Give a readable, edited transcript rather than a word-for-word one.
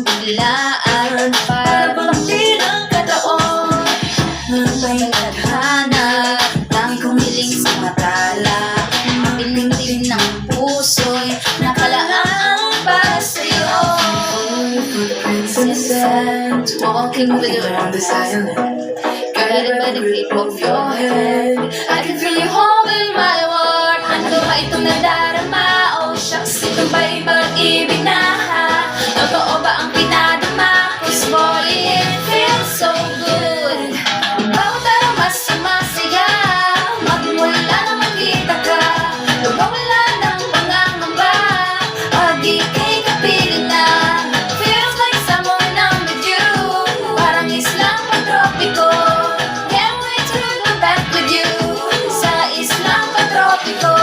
biglaan para bumangkin ang kataon. May tadhana, tanging kumiling sa matala. Mapiling din ng puso'y nakalaang para sa'yo. Innocent, walking with you around this island, guided by the grip of your hand. I can feel you holding my world. Ano ba itong nadarama? Oh shucks, ito ba'y pag-ibig na ha? Totoo ba ang pinadama? 'Cause boy, it feels so good. Bawat araw mas sumasaya, magmula na magkita ka. Lumawala ng pangangamba, pag ika'y kapiling na. Feels like someone I'm with you, parang islang pantropiko. Can't wait to go back with you, sa islang pantropiko.